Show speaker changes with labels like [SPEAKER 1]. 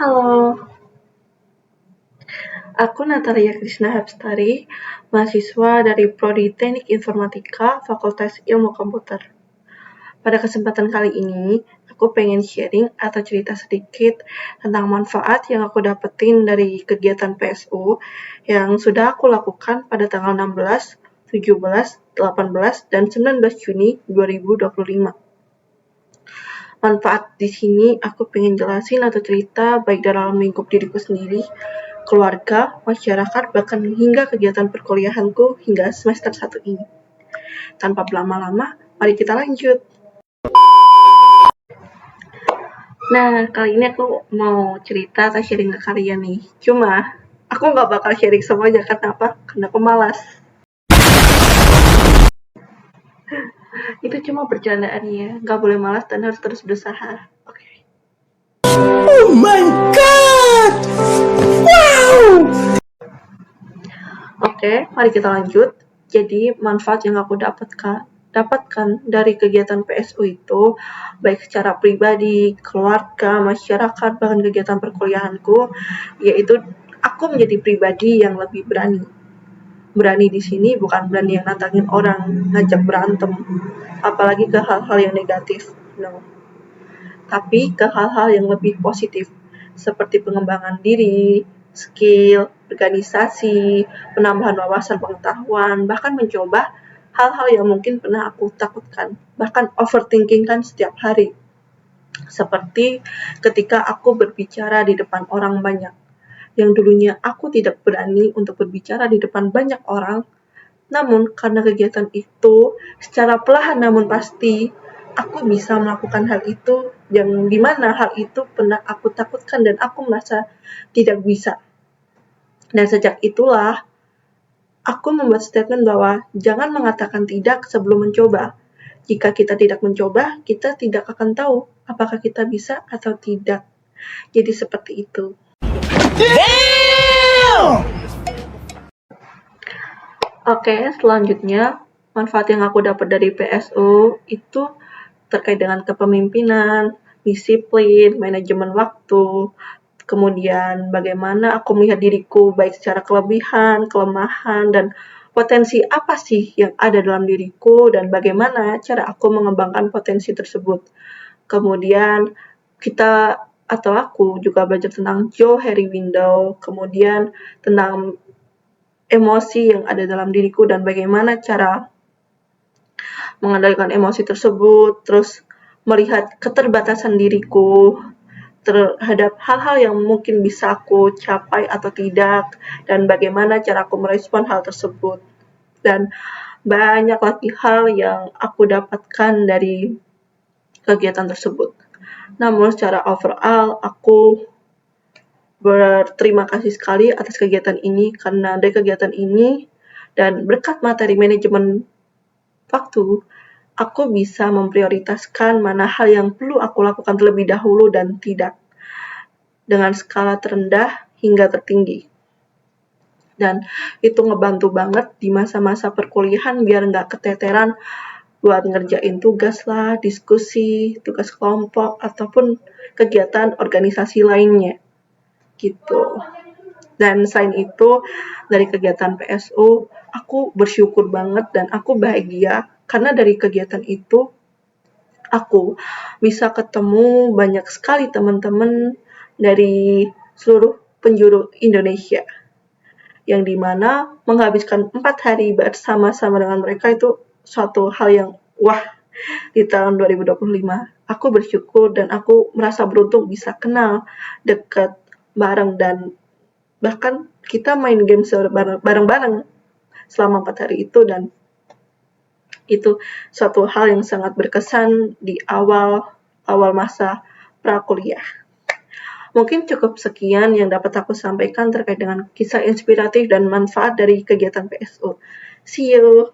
[SPEAKER 1] Halo, aku Natalia Krishna Hapstari, mahasiswa dari Prodi Teknik Informatika, Fakultas Ilmu Komputer. Pada kesempatan kali ini, aku pengen sharing atau cerita sedikit tentang manfaat yang aku dapetin dari kegiatan PSU yang sudah aku lakukan pada tanggal 16, 17, 18, dan 19 Juni 2025. Manfaat di sini aku pengen jelasin atau cerita baik dalam lingkup diriku sendiri, keluarga, masyarakat, bahkan hingga kegiatan perkuliahanku hingga semester 1 ini. Tanpa berlama-lama, mari kita lanjut. Nah, kali ini aku mau cerita atau sharing ke kalian nih. Cuma, aku nggak bakal sharing semuanya. Kenapa? Karena aku malas. Itu cuma bercandaan ya. Nggak boleh malas dan harus terus berusaha. Oke.
[SPEAKER 2] Oh my god! Wow!
[SPEAKER 1] Oke, mari kita lanjut. Jadi, manfaat yang aku dapatkan dari kegiatan PSU itu, baik secara pribadi, keluarga, masyarakat, bahkan kegiatan perkuliahanku, yaitu aku menjadi pribadi yang lebih berani. Berani di sini bukan berani yang nantangin orang, ngajak berantem, apalagi ke hal-hal yang negatif. No. Tapi ke hal-hal yang lebih positif, seperti pengembangan diri, skill, organisasi, penambahan wawasan pengetahuan, bahkan mencoba hal-hal yang mungkin pernah aku takutkan, bahkan overthinking kan setiap hari. Seperti ketika aku berbicara di depan orang banyak, yang dulunya aku tidak berani untuk berbicara di depan banyak orang, namun karena kegiatan itu secara perlahan namun pasti, aku bisa melakukan hal itu yang dimana hal itu pernah aku takutkan dan aku merasa tidak bisa. Dan sejak itulah, aku membuat statement bahwa jangan mengatakan tidak sebelum mencoba. Jika kita tidak mencoba, kita tidak akan tahu apakah kita bisa atau tidak. Jadi seperti itu.
[SPEAKER 2] Damn!
[SPEAKER 1] Oke, selanjutnya manfaat yang aku dapat dari PSU itu terkait dengan kepemimpinan, disiplin, manajemen waktu, kemudian bagaimana aku melihat diriku baik secara kelebihan, kelemahan, dan potensi apa sih yang ada dalam diriku dan bagaimana cara aku mengembangkan potensi tersebut. Kemudian kita atau aku juga belajar tentang Johari Window, kemudian tentang emosi yang ada dalam diriku dan bagaimana cara mengendalikan emosi tersebut, terus melihat keterbatasan diriku terhadap hal-hal yang mungkin bisa aku capai atau tidak, dan bagaimana cara aku merespon hal tersebut. Dan banyak lagi hal yang aku dapatkan dari kegiatan tersebut. Namun secara overall, aku berterima kasih sekali atas kegiatan ini, karena dari kegiatan ini dan berkat materi manajemen waktu, aku bisa memprioritaskan mana hal yang perlu aku lakukan terlebih dahulu dan tidak, dengan skala terendah hingga tertinggi. Dan itu ngebantu banget di masa-masa perkuliahan biar nggak keteteran buat ngerjain tugas lah, diskusi, tugas kelompok, ataupun kegiatan organisasi lainnya. Gitu. Dan selain itu, dari kegiatan PSU, aku bersyukur banget dan aku bahagia karena dari kegiatan itu, aku bisa ketemu banyak sekali teman-teman dari seluruh penjuru Indonesia. Yang dimana menghabiskan 4 hari bersama-sama dengan mereka itu suatu hal yang wah di tahun 2025. Aku bersyukur dan aku merasa beruntung bisa kenal, dekat, bareng, dan bahkan kita main game bareng-bareng selama 4 hari itu, dan itu suatu hal yang sangat berkesan di awal masa prakuliah. Mungkin cukup sekian yang dapat aku sampaikan terkait dengan kisah inspiratif dan manfaat dari kegiatan PSU. See you!